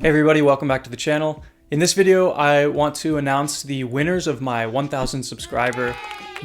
Hey everybody, welcome back to the channel. In this video, I want to announce the winners of my 1,000 subscriber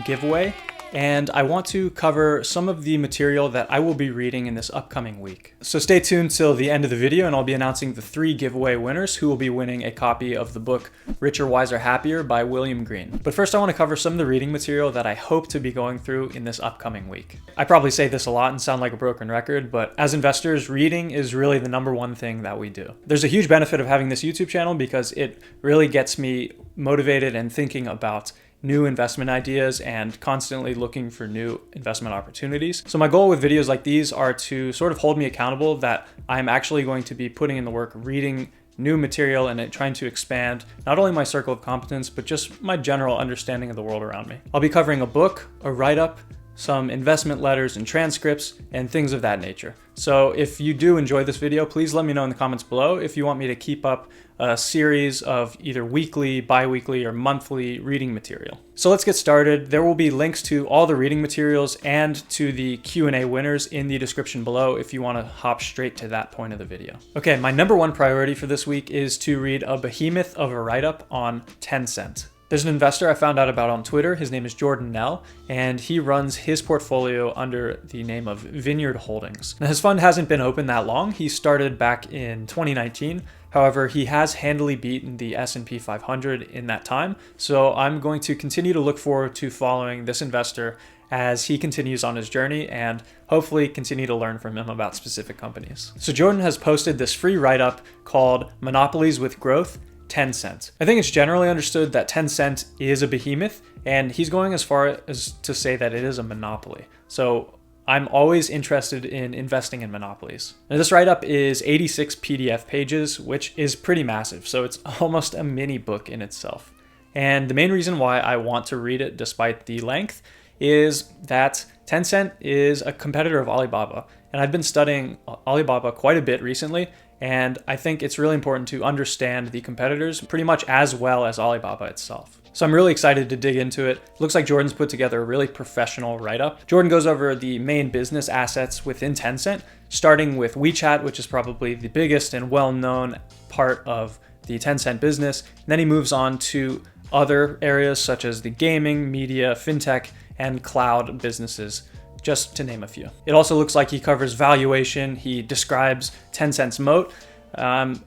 giveaway, and I want to cover some of the material that I will be reading in this upcoming week. So stay tuned till the end of the video and I'll be announcing the 3 giveaway winners who will be winning a copy of the book Richer, Wiser, Happier by William Green. But first I want to cover some of the reading material that I hope to be going through in this upcoming week. I probably say this a lot and sound like a broken record, but as investors, reading is really the #1 thing that we do. There's a huge benefit of having this YouTube channel because it really gets me motivated and thinking about new investment ideas and constantly looking for new investment opportunities. So my goal with videos like these are to sort of hold me accountable that I'm actually going to be putting in the work reading new material and trying to expand not only my circle of competence, but just my general understanding of the world around me. I'll be covering a book, a write-up, some investment letters and transcripts, and things of that nature. So if you do enjoy this video, please let me know in the comments below if you want me to keep up a series of either weekly, bi-weekly, or monthly reading material. So let's get started. There will be links to all the reading materials and to the Q&A winners in the description below if you want to hop straight to that point of the video. Okay, my #1 priority for this week is to read a behemoth of a write-up on Tencent. There's an investor I found out about on Twitter. His name is Jordan Nell, and he runs his portfolio under the name of Vineyard Holdings. Now, his fund hasn't been open that long. He started back in 2019. However, he has handily beaten the S&P 500 in that time. So I'm going to continue to look forward to following this investor as he continues on his journey and hopefully continue to learn from him about specific companies. So Jordan has posted this free write-up called Monopolies with Growth, Tencent. I think it's generally understood that Tencent is a behemoth, and he's going as far as to say that it is a monopoly. So I'm always interested in investing in monopolies. Now, this write-up is 86 PDF pages, which is pretty massive. So it's almost a mini book in itself. And the main reason why I want to read it despite the length is that Tencent is a competitor of Alibaba. And I've been studying Alibaba quite a bit recently, and I think it's really important to understand the competitors pretty much as well as Alibaba itself. So I'm really excited to dig into it. Looks like Jordan's put together a really professional write-up. Jordan goes over the main business assets within Tencent, starting with WeChat, which is probably the biggest and well-known part of the Tencent business. And then he moves on to other areas such as the gaming, media, fintech, and cloud businesses, just to name a few. It also looks like he covers valuation. He describes Tencent's moat.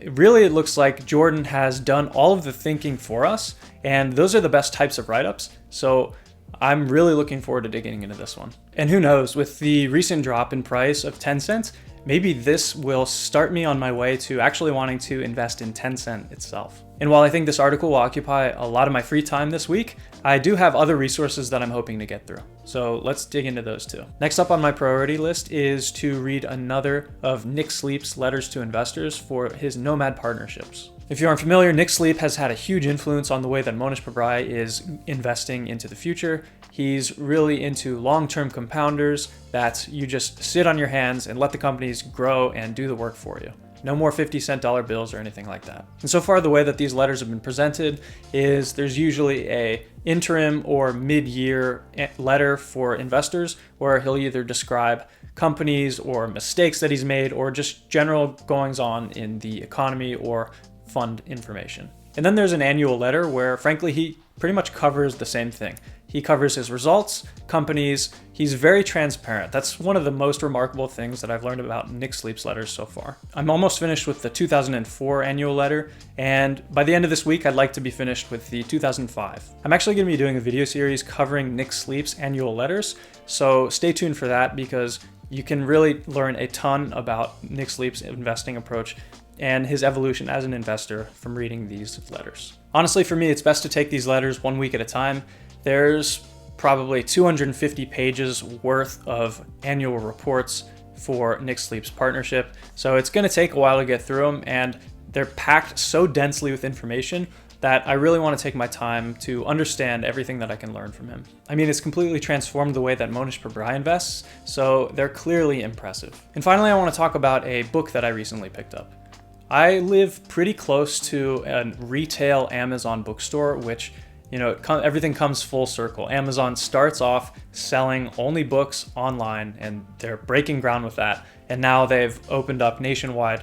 Really, it looks like Jordan has done all of the thinking for us, and those are the best types of write-ups. So I'm really looking forward to digging into this one. And who knows, with the recent drop in price of Tencent, maybe this will start me on my way to actually wanting to invest in Tencent itself. And while I think this article will occupy a lot of my free time this week, I do have other resources that I'm hoping to get through. So let's dig into those too. Next up on my priority list is to read another of Nick Sleep's letters to investors for his Nomad Partnerships. If you aren't familiar, Nick Sleep has had a huge influence on the way that Monesh Pabrai is investing into the future. He's really into long-term compounders that you just sit on your hands and let the companies grow and do the work for you. No more 50-cent dollar bills or anything like that. And so far, the way that these letters have been presented is there's usually a interim or mid-year letter for investors where he'll either describe companies or mistakes that he's made or just general goings-on in the economy or fund information. And then there's an annual letter where, frankly, he pretty much covers the same thing. He covers his results, companies. He's very transparent. That's one of the most remarkable things that I've learned about Nick Sleep's letters so far. I'm almost finished with the 2004 annual letter, and by the end of this week, I'd like to be finished with the 2005. I'm actually going to be doing a video series covering Nick Sleep's annual letters, so stay tuned for that because you can really learn a ton about Nick Sleep's investing approach and his evolution as an investor from reading these letters. Honestly, for me, it's best to take these letters 1 week at a time. There's probably 250 pages worth of annual reports for Nick Sleep's partnership. So it's going to take a while to get through them, and they're packed so densely with information that I really want to take my time to understand everything that I can learn from him. I mean, it's completely transformed the way that Monesh Pabrai invests, so they're clearly impressive. And finally, I want to talk about a book that I recently picked up. I live pretty close to a retail Amazon bookstore, which, you know, everything comes full circle. Amazon starts off selling only books online, and they're breaking ground with that. And now they've opened up nationwide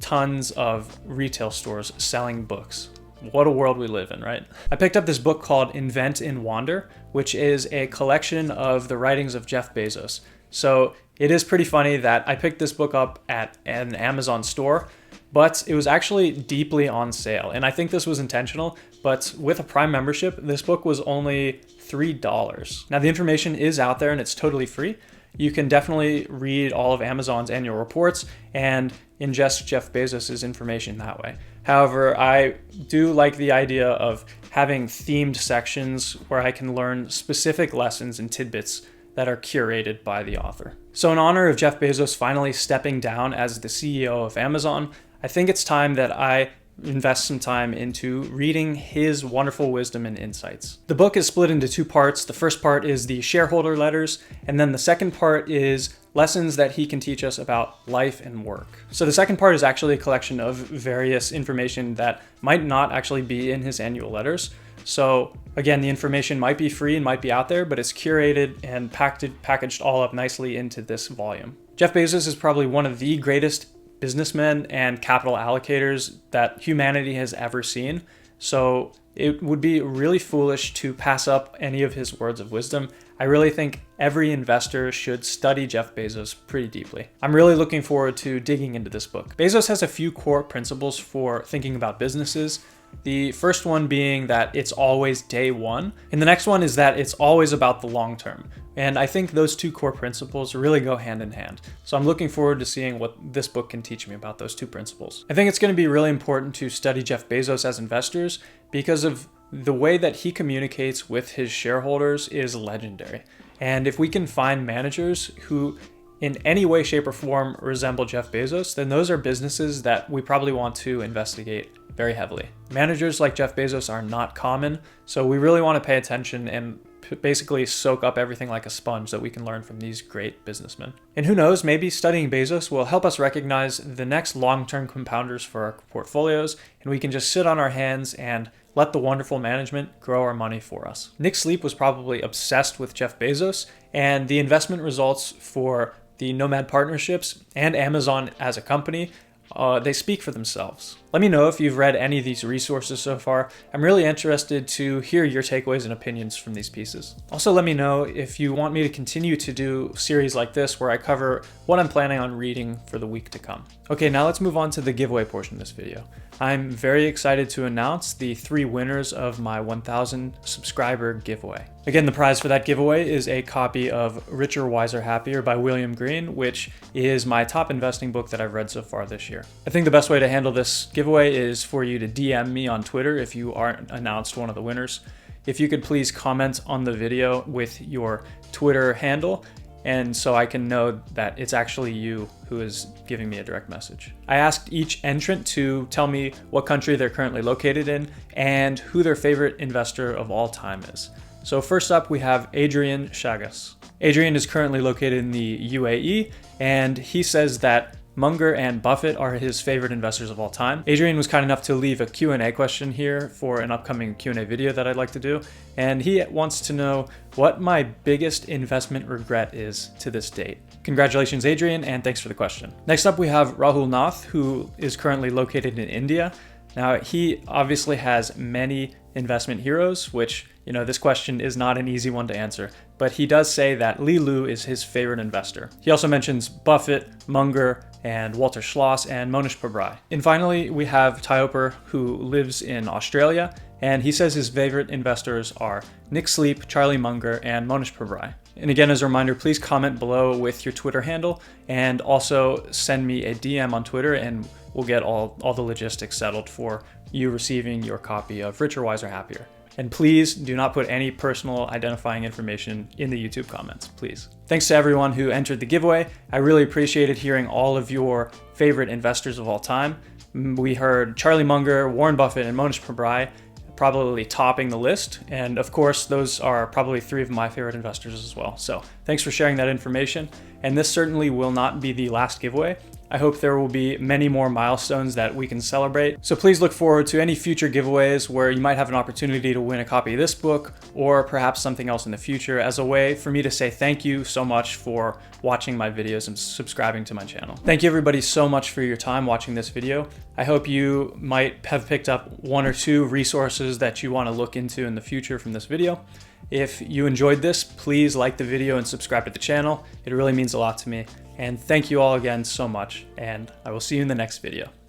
tons of retail stores selling books. What a world we live in, right? I picked up this book called Invent in Wander, which is a collection of the writings of Jeff Bezos. So it is pretty funny that I picked this book up at an Amazon store, but it was actually deeply on sale. And I think this was intentional, but with a Prime membership, this book was only $3. Now the information is out there and it's totally free. You can definitely read all of Amazon's annual reports and ingest Jeff Bezos' information that way. However, I do like the idea of having themed sections where I can learn specific lessons and tidbits that are curated by the author. So in honor of Jeff Bezos finally stepping down as the CEO of Amazon, I think it's time that I invest some time into reading his wonderful wisdom and insights. The book is split into two parts. The first part is the shareholder letters, and then the second part is lessons that he can teach us about life and work. So the second part is actually a collection of various information that might not actually be in his annual letters. So again, the information might be free and might be out there, but it's curated and packaged all up nicely into this volume. Jeff Bezos is probably one of the greatest businessmen and capital allocators that humanity has ever seen. So it would be really foolish to pass up any of his words of wisdom. I really think every investor should study Jeff Bezos pretty deeply. I'm really looking forward to digging into this book. Bezos has a few core principles for thinking about businesses. The first one being that it's always day one, and the next one is that it's always about the long term. And I think those two core principles really go hand in hand. So I'm looking forward to seeing what this book can teach me about those two principles. I think it's going to be really important to study Jeff Bezos as investors because of the way that he communicates with his shareholders is legendary. And if we can find managers who in any way, shape, or form resemble Jeff Bezos, then those are businesses that we probably want to investigate very heavily. Managers like Jeff Bezos are not common, so we really want to pay attention and basically soak up everything like a sponge that we can learn from these great businessmen. And who knows, maybe studying Bezos will help us recognize the next long-term compounders for our portfolios, and we can just sit on our hands and let the wonderful management grow our money for us. Nick Sleep was probably obsessed with Jeff Bezos, and the investment results for the Nomad Partnerships and Amazon as a company, they speak for themselves. Let me know if you've read any of these resources so far. I'm really interested to hear your takeaways and opinions from these pieces. Also, let me know if you want me to continue to do series like this where I cover what I'm planning on reading for the week to come. Okay, now let's move on to the giveaway portion of this video. I'm very excited to announce the 3 winners of my 1,000 subscriber giveaway. Again, the prize for that giveaway is a copy of Richer, Wiser, Happier by William Green, which is my top investing book that I've read so far this year. I think the best way to handle this giveaway is for you to DM me on Twitter if you aren't announced one of the winners. If you could please comment on the video with your Twitter handle, and so I can know that it's actually you who is giving me a direct message. I asked each entrant to tell me what country they're currently located in and who their favorite investor of all time is. So first up, we have Adrian Chagas. Adrian is currently located in the UAE, and he says that Munger and Buffett are his favorite investors of all time. Adrian was kind enough to leave a Q&A question here for an upcoming Q&A video that I'd like to do, and he wants to know what my biggest investment regret is to this date. Congratulations, Adrian, and thanks for the question. Next up, we have Rahul Nath, who is currently located in India. Now, he obviously has many investment heroes, which, this question is not an easy one to answer, but he does say that Li Lu is his favorite investor. He also mentions Buffett, Munger, and Walter Schloss, and Monish Pabrai. And finally, we have Tyoper, who lives in Australia, and he says his favorite investors are Nick Sleep, Charlie Munger, and Monish Pabrai. And again, as a reminder, please comment below with your Twitter handle, and also send me a DM on Twitter, and we'll get all the logistics settled for you receiving your copy of Richer, Wiser, Happier. And please do not put any personal identifying information in the YouTube comments, please. Thanks to everyone who entered the giveaway. I really appreciated hearing all of your favorite investors of all time. We heard Charlie Munger, Warren Buffett, and Monish Pabrai probably topping the list. And of course, those are probably 3 of my favorite investors as well. So thanks for sharing that information. And this certainly will not be the last giveaway. I hope there will be many more milestones that we can celebrate. So please look forward to any future giveaways where you might have an opportunity to win a copy of this book or perhaps something else in the future, as a way for me to say thank you so much for watching my videos and subscribing to my channel. Thank you everybody so much for your time watching this video. I hope you might have picked up one or two resources that you want to look into in the future from this video. If you enjoyed this, please like the video and subscribe to the channel. It really means a lot to me. And thank you all again so much, and I will see you in the next video.